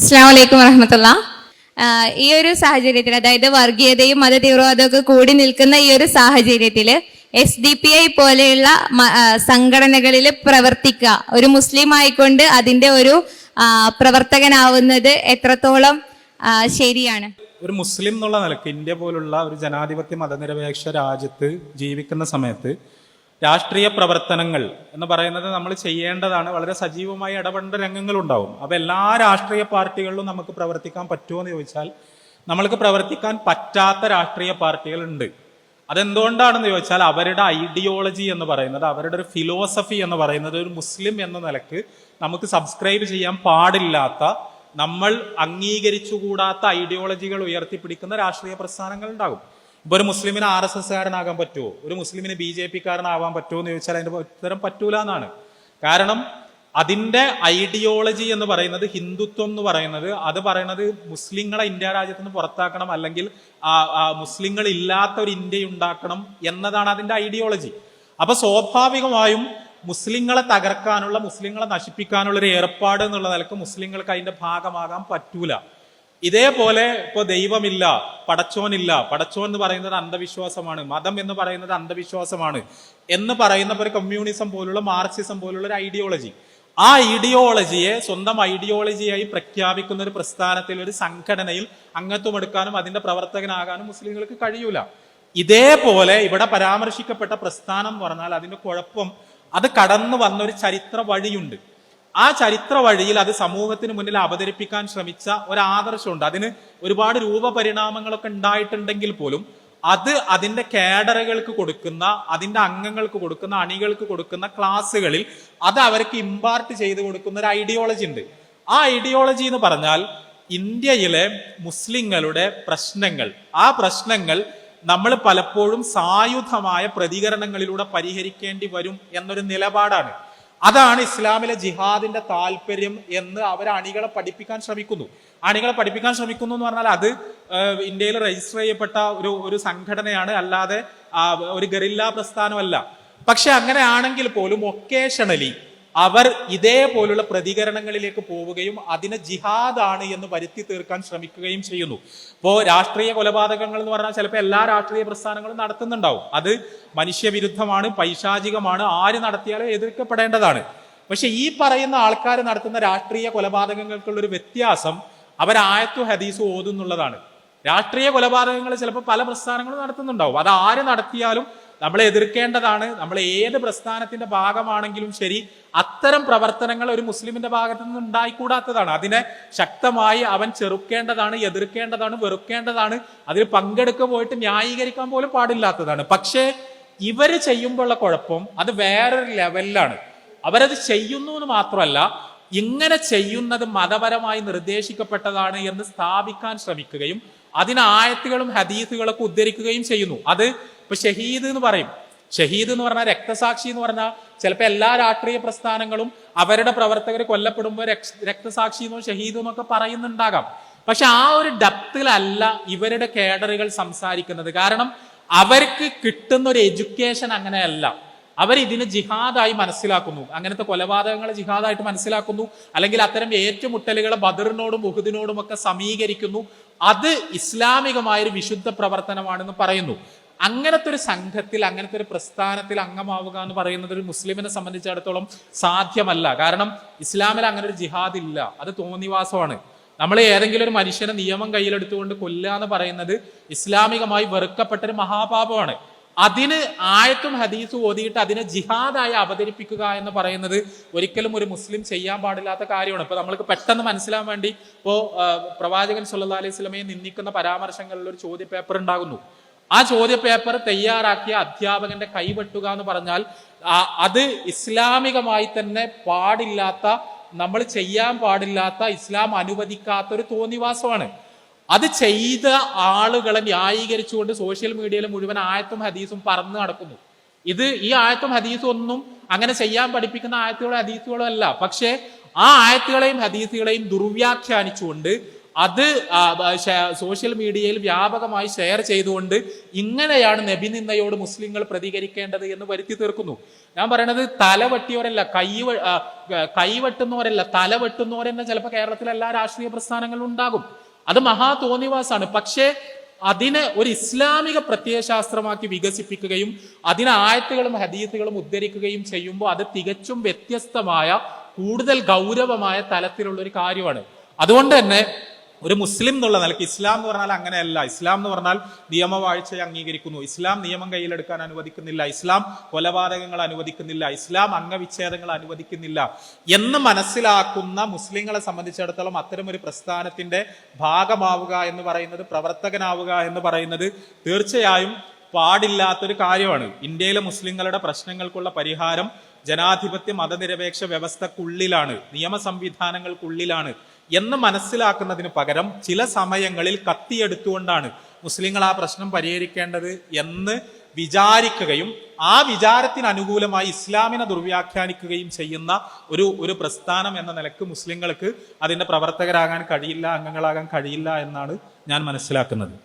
അസ്സലാമു അലൈക്കും വറഹ്മത്തുള്ളാ. ഈ ഒരു സാഹചര്യത്തിൽ, അതായത് വർഗീയതയും മത തീവ്രവാദവും ഒക്കെ കൂടി നിൽക്കുന്ന ഈ ഒരു സാഹചര്യത്തിൽ SDPI പോലെയുള്ള സംഘടനകളിൽ പ്രവർത്തിക്കുക, ഒരു മുസ്ലിം ആയിക്കൊണ്ട് അതിന്റെ ഒരു പ്രവർത്തകനാവുന്നത് എത്രത്തോളം ശരിയാണ്? ഒരു മുസ്ലിം എന്നുള്ള നിലക്ക് ഇന്ത്യ പോലുള്ള ഒരു ജനാധിപത്യ മതനിരപേക്ഷ രാജ്യത്ത് ജീവിക്കുന്ന സമയത്ത് രാഷ്ട്രീയ പ്രവർത്തനങ്ങൾ എന്ന് പറയുന്നത് നമ്മൾ ചെയ്യേണ്ടതാണ്. വളരെ സജീവമായി ഇടപെടേണ്ട രംഗങ്ങളുണ്ടാവും. അപ്പോൾ എല്ലാ രാഷ്ട്രീയ പാർട്ടികളിലും നമുക്ക് പ്രവർത്തിക്കാൻ പറ്റുമോ എന്ന് ചോദിച്ചാൽ നമ്മൾക്ക് പ്രവർത്തിക്കാൻ പറ്റാത്ത രാഷ്ട്രീയ പാർട്ടികളുണ്ട്. അതെന്തുകൊണ്ടാണെന്ന് ചോദിച്ചാൽ അവരുടെ ഐഡിയോളജി എന്ന് പറയുന്നത്, അവരുടെ ഒരു ഫിലോസഫി എന്ന് പറയുന്നത് ഒരു മുസ്ലിം എന്ന നിലക്ക് നമുക്ക് സബ്സ്ക്രൈബ് ചെയ്യാൻ പാടില്ലാത്ത, നമ്മൾ അംഗീകരിച്ചുകൂടാത്ത ഐഡിയോളജികൾ ഉയർത്തിപ്പിടിക്കുന്ന രാഷ്ട്രീയ പ്രസ്ഥാനങ്ങൾ ഉണ്ടാകും. ഇപ്പൊ ഒരു മുസ്ലിമിന് RSSകാരനാകാൻ പറ്റുമോ, ഒരു മുസ്ലിമിന് BJPക്കാരനാവാൻ പറ്റുമോ എന്ന് ചോദിച്ചാൽ അതിന്റെ ഉത്തരം പറ്റൂല എന്നാണ്. കാരണം അതിന്റെ ഐഡിയോളജി എന്ന് പറയുന്നത്, ഹിന്ദുത്വം എന്ന് പറയുന്നത്, അത് പറയുന്നത് മുസ്ലിങ്ങളെ ഇന്ത്യ രാജ്യത്ത് നിന്ന് പുറത്താക്കണം, അല്ലെങ്കിൽ മുസ്ലിങ്ങൾ ഇല്ലാത്ത ഒരു ഇന്ത്യ ഉണ്ടാക്കണം എന്നതാണ് അതിന്റെ ഐഡിയോളജി. അപ്പൊ സ്വാഭാവികമായും മുസ്ലിങ്ങളെ തകർക്കാനുള്ള, മുസ്ലിങ്ങളെ നശിപ്പിക്കാനുള്ള ഒരു ഏർപ്പാട് എന്നുള്ള നിലക്ക് മുസ്ലിങ്ങൾക്ക് അതിന്റെ ഭാഗമാകാൻ പറ്റൂല. ഇതേപോലെ ഇപ്പൊ ദൈവമില്ല, പടച്ചോനില്ല, പടച്ചോൻ എന്ന് പറയുന്നത് അന്ധവിശ്വാസമാണ്, മതം എന്ന് പറയുന്നത് അന്ധവിശ്വാസമാണ് എന്ന് പറയുന്ന ഒരു കമ്മ്യൂണിസം പോലുള്ള, മാർക്സിസം പോലുള്ള ഒരു ഐഡിയോളജി, ആ ഐഡിയോളജിയെ സ്വന്തം ഐഡിയോളജിയായി പ്രഖ്യാപിക്കുന്ന ഒരു പ്രസ്ഥാനത്തിൽ, ഒരു സംഘടനയിൽ അംഗത്വം എടുക്കാനും അതിന്റെ പ്രവർത്തകനാകാനും മുസ്ലിങ്ങൾക്ക് കഴിയൂല. ഇതേപോലെ ഇവിടെ പരാമർശിക്കപ്പെട്ട പ്രസ്ഥാനം എന്ന് പറഞ്ഞാൽ അതിന്റെ കുഴപ്പം, അത് കടന്നു വന്ന ഒരു ചരിത്ര വഴിയുണ്ട്. ആ ചരിത്ര വഴിയിൽ അത് സമൂഹത്തിന് മുന്നിൽ അവതരിപ്പിക്കാൻ ശ്രമിച്ച ഒരു ആദർശമുണ്ട്. അതിന് ഒരുപാട് രൂപപരിണാമങ്ങളൊക്കെ ഉണ്ടായിട്ടുണ്ടെങ്കിൽ പോലും അത് അതിന്റെ കേഡറുകൾക്ക് കൊടുക്കുന്ന, അതിന്റെ അംഗങ്ങൾക്ക് കൊടുക്കുന്ന, അണികൾക്ക് കൊടുക്കുന്ന ക്ലാസ്സുകളിൽ അത് അവർക്ക് ഇമ്പാർട്ട് ചെയ്ത് കൊടുക്കുന്ന ഒരു ഐഡിയോളജി ഉണ്ട്. ആ ഐഡിയോളജി എന്ന് പറഞ്ഞാൽ ഇന്ത്യയിലെ മുസ്ലിങ്ങളുടെ പ്രശ്നങ്ങൾ, ആ പ്രശ്നങ്ങൾ നമ്മൾ പലപ്പോഴും സായുധമായ പ്രതികരണങ്ങളിലൂടെ പരിഹരിക്കേണ്ടി വരും എന്നൊരു നിലപാടാണ്. അതാണ് ഇസ്ലാമിലെ ജിഹാദിന്റെ താല്പര്യം എന്ന് അവർ അണികളെ പഠിപ്പിക്കാൻ ശ്രമിക്കുന്നു. അണികളെ പഠിപ്പിക്കാൻ ശ്രമിക്കുന്നു എന്ന് പറഞ്ഞാൽ അത് ഇന്ത്യയിൽ രജിസ്റ്റർ ചെയ്യപ്പെട്ട ഒരു സംഘടനയാണ്, അല്ലാതെ ഒരു ഗറില്ല പ്രസ്ഥാനമല്ല. പക്ഷെ അങ്ങനെയാണെങ്കിൽ പോലും ഒക്കേഷണലി അവർ ഇതേപോലുള്ള പ്രതികരണങ്ങളിലേക്ക് പോവുകയും അതിനെ ജിഹാദാണ് എന്ന് വരുത്തി തീർക്കാൻ ശ്രമിക്കുകയും ചെയ്യുന്നു. ഇപ്പോ രാഷ്ട്രീയ കൊലപാതകങ്ങൾ എന്ന് പറഞ്ഞാൽ ചിലപ്പോൾ എല്ലാ രാഷ്ട്രീയ പ്രസ്ഥാനങ്ങളും നടത്തുന്നുണ്ടാവും. അത് മനുഷ്യവിരുദ്ധമാണ്, പൈശാചികമാണ്, ആര് നടത്തിയാലും എതിർക്കപ്പെടേണ്ടതാണ്. പക്ഷെ ഈ പറയുന്ന ആൾക്കാർ നടത്തുന്ന രാഷ്ട്രീയ കൊലപാതകങ്ങൾക്കുള്ള ഒരു വ്യത്യാസം, അവർ ആയത്തു ഹദീസ് ഓതുന്നുള്ളതാണ്. രാഷ്ട്രീയ കൊലപാതകങ്ങൾ ചിലപ്പോൾ പല പ്രസ്ഥാനങ്ങളും നടത്തുന്നുണ്ടാവും. അത് ആര് നടത്തിയാലും നമ്മളെ എതിർക്കേണ്ടതാണ്. നമ്മൾ ഏത് പ്രസ്ഥാനത്തിന്റെ ഭാഗമാണെങ്കിലും ശരി, അത്തരം പ്രവർത്തനങ്ങൾ ഒരു മുസ്ലിമിന്റെ ഭാഗത്തു നിന്ന് ഉണ്ടായിക്കൂടാത്തതാണ്. അതിനെ ശക്തമായി അവൻ ചെറുക്കേണ്ടതാണ്, എതിർക്കേണ്ടതാണ്, വെറുക്കേണ്ടതാണ്. അതിൽ പങ്കെടുക്കുക പോയിട്ട് ന്യായീകരിക്കാൻ പോലും പാടില്ലാത്തതാണ്. പക്ഷേ ഇവര് ചെയ്യുമ്പോഴുള്ള കുഴപ്പം അത് വേറൊരു ലെവലിലാണ്. അവരത് ചെയ്യുന്നു എന്ന് മാത്രമല്ല, ഇങ്ങനെ ചെയ്യുന്നത് മതപരമായി നിർദ്ദേശിക്കപ്പെട്ടതാണ് എന്ന് സ്ഥാപിക്കാൻ ശ്രമിക്കുകയും അതിന് ആയത്തുകളും ഹദീസുകളൊക്കെ ഉദ്ധരിക്കുകയും ചെയ്യുന്നു. അത് ഇപ്പൊ ഷഹീദ് എന്ന് പറയും. ഷഹീദ് എന്ന് പറഞ്ഞാൽ രക്തസാക്ഷി എന്ന് പറഞ്ഞാൽ ചിലപ്പോൾ എല്ലാ രാഷ്ട്രീയ പ്രസ്ഥാനങ്ങളും അവരുടെ പ്രവർത്തകർ കൊല്ലപ്പെടുമ്പോൾ രക്തസാക്ഷി എന്നോ ഷഹീദ് എന്നൊക്കെ പറയുന്നുണ്ടാകാം. പക്ഷെ ആ ഒരു ഡെപ്തിലല്ല ഇവരുടെ കേഡറുകൾ സംസാരിക്കുന്നത്. കാരണം അവർക്ക് കിട്ടുന്ന ഒരു എഡ്യൂക്കേഷൻ അങ്ങനെയല്ല. അവർ ഇതിനെ ജിഹാദായി മനസ്സിലാക്കുന്നു, അങ്ങനത്തെ കൊലപാതകങ്ങളെ ജിഹാദായിട്ട് മനസ്സിലാക്കുന്നു, അല്ലെങ്കിൽ അത്തരം ഏറ്റുമുട്ടലുകളെ ബദറിനോടും ഉഹുദിനോടും ഒക്കെ സമീകരിക്കുന്നു. അത് ഇസ്ലാമികമായൊരു വിശുദ്ധ പ്രവർത്തനമാണെന്ന് പറയുന്നു. അങ്ങനത്തെ ഒരു സംഘത്തിൽ, അങ്ങനത്തെ ഒരു പ്രസ്ഥാനത്തിൽ അംഗമാവുക എന്ന് പറയുന്നത് ഒരു മുസ്ലിമിനെ സംബന്ധിച്ചിടത്തോളം സാധ്യമല്ല. കാരണം ഇസ്ലാമിൽ അങ്ങനെ ഒരു ജിഹാദ് ഇല്ല, അത് തോന്നിവാസമാണ്. നമ്മൾ ഏതെങ്കിലും ഒരു മനുഷ്യനെ നിയമം കയ്യിലെടുത്തുകൊണ്ട് കൊല്ലുക എന്ന് പറയുന്നത് ഇസ്ലാമികമായി വെറുക്കപ്പെട്ടൊരു മഹാപാപമാണ്. അതിന് ആയത്തും ഹദീസും ഓതിയിട്ട് അതിനെ ജിഹാദായി അവതരിപ്പിക്കുക എന്ന് പറയുന്നത് ഒരിക്കലും ഒരു മുസ്ലിം ചെയ്യാൻ പാടില്ലാത്ത കാര്യമാണ്. ഇപ്പൊ നമ്മൾക്ക് പെട്ടെന്ന് മനസ്സിലാൻ വേണ്ടി ഇപ്പോ പ്രവാചകൻ സല്ലല്ലാഹു അലൈഹി വസല്ലമയെ നിന്ദിക്കുന്ന പരാമർശങ്ങളിൽ ഒരു ചോദ്യ പേപ്പർ ഉണ്ടാകുന്നു. ആ ചോദ്യ പേപ്പർ തയ്യാറാക്കിയ അധ്യാപകന്റെ കൈവെട്ടുക എന്ന് പറഞ്ഞാൽ അത് ഇസ്ലാമികമായി തന്നെ പാടില്ലാത്ത, നമ്മൾ ചെയ്യാൻ പാടില്ലാത്ത, ഇസ്ലാം അനുവദിക്കാത്ത ഒരു തോന്നിവാസമാണ്. അത് ചെയ്ത ആളുകളെ ന്യായീകരിച്ചുകൊണ്ട് സോഷ്യൽ മീഡിയയിൽ മുഴുവൻ ആയത്തും ഹദീസും പറന്ന് നടക്കുന്നു. ഈ ആയത്തും ഹദീസും ഒന്നും അങ്ങനെ ചെയ്യാൻ പഠിപ്പിക്കുന്ന ആയത്തുകളോ ഹദീസുകളോ അല്ല. പക്ഷേ ആ ആയത്തുകളെയും ഹദീസുകളെയും ദുർവ്യാഖ്യാനിച്ചുകൊണ്ട് അത് സോഷ്യൽ മീഡിയയിൽ വ്യാപകമായി ഷെയർ ചെയ്തുകൊണ്ട് ഇങ്ങനെയാണ് നബി നിന്ദയോട് മുസ്ലിങ്ങൾ പ്രതികരിക്കേണ്ടത് എന്ന് വരുത്തി തീർക്കുന്നു. ഞാൻ പറയണത് തല വെട്ടിയവരല്ല, കൈ വെട്ടുന്നവരല്ല, തല വെട്ടുന്നവരെന്നെ ചിലപ്പോൾ കേരളത്തിലെ എല്ലാ രാഷ്ട്രീയ പ്രസ്ഥാനങ്ങളും ഉണ്ടാകും. അത് മഹാ തോന്നിവാസാണ്. പക്ഷേ അതിനെ ഒരു ഇസ്ലാമിക പ്രത്യയശാസ്ത്രമാക്കി വികസിപ്പിക്കുകയും അതിന് ആയത്തുകളും ഹദീസുകളും ഉദ്ധരിക്കുകയും ചെയ്യുമ്പോൾ അത് തികച്ചും വ്യത്യസ്തമായ കൂടുതൽ ഗൗരവമായ തലത്തിലുള്ള ഒരു കാര്യമാണ്. അതുകൊണ്ട് തന്നെ ഒരു മുസ്ലിം എന്നുള്ള നിലയ്ക്ക് ഇസ്ലാം എന്ന് പറഞ്ഞാൽ അങ്ങനെയല്ല. ഇസ്ലാം എന്ന് പറഞ്ഞാൽ നിയമവാഴ്ചയെ അംഗീകരിക്കുന്നു, ഇസ്ലാം നിയമം കയ്യിലെടുക്കാൻ അനുവദിക്കുന്നില്ല, ഇസ്ലാം കൊലപാതകങ്ങൾ അനുവദിക്കുന്നില്ല, ഇസ്ലാം അംഗവിച്ഛേദങ്ങൾ അനുവദിക്കുന്നില്ല എന്ന് മനസ്സിലാക്കുന്ന മുസ്ലിങ്ങളെ സംബന്ധിച്ചിടത്തോളം അത്തരം ഒരു പ്രസ്ഥാനത്തിന്റെ ഭാഗമാവുക എന്ന് പറയുന്നത്, പ്രവർത്തകനാവുക എന്ന് പറയുന്നത് തീർച്ചയായും പാടില്ലാത്തൊരു കാര്യമാണ്. ഇന്ത്യയിലെ മുസ്ലിങ്ങളുടെ പ്രശ്നങ്ങൾക്കുള്ള പരിഹാരം ജനാധിപത്യ മതനിരപേക്ഷ വ്യവസ്ഥക്കുള്ളിലാണ്, നിയമ സംവിധാനങ്ങൾക്കുള്ളിലാണ് എന്ന് മനസ്സിലാക്കുന്നതിന് പകരം ചില സമയങ്ങളിൽ കത്തിയെടുത്തുകൊണ്ടാണ് മുസ്ലിങ്ങൾ ആ പ്രശ്നം പരിഹരിക്കേണ്ടത് എന്ന് വിചാരിക്കുകയും ആ വിചാരത്തിന് അനുകൂലമായി ഇസ്ലാമിനെ ദുർവ്യാഖ്യാനിക്കുകയും ചെയ്യുന്ന ഒരു പ്രസ്ഥാനം എന്ന നിലക്ക് മുസ്ലിങ്ങൾക്ക് അതിന്റെ പ്രവർത്തകരാകാൻ കഴിയില്ല, അംഗങ്ങളാകാൻ കഴിയില്ല എന്നാണ് ഞാൻ മനസ്സിലാക്കുന്നത്.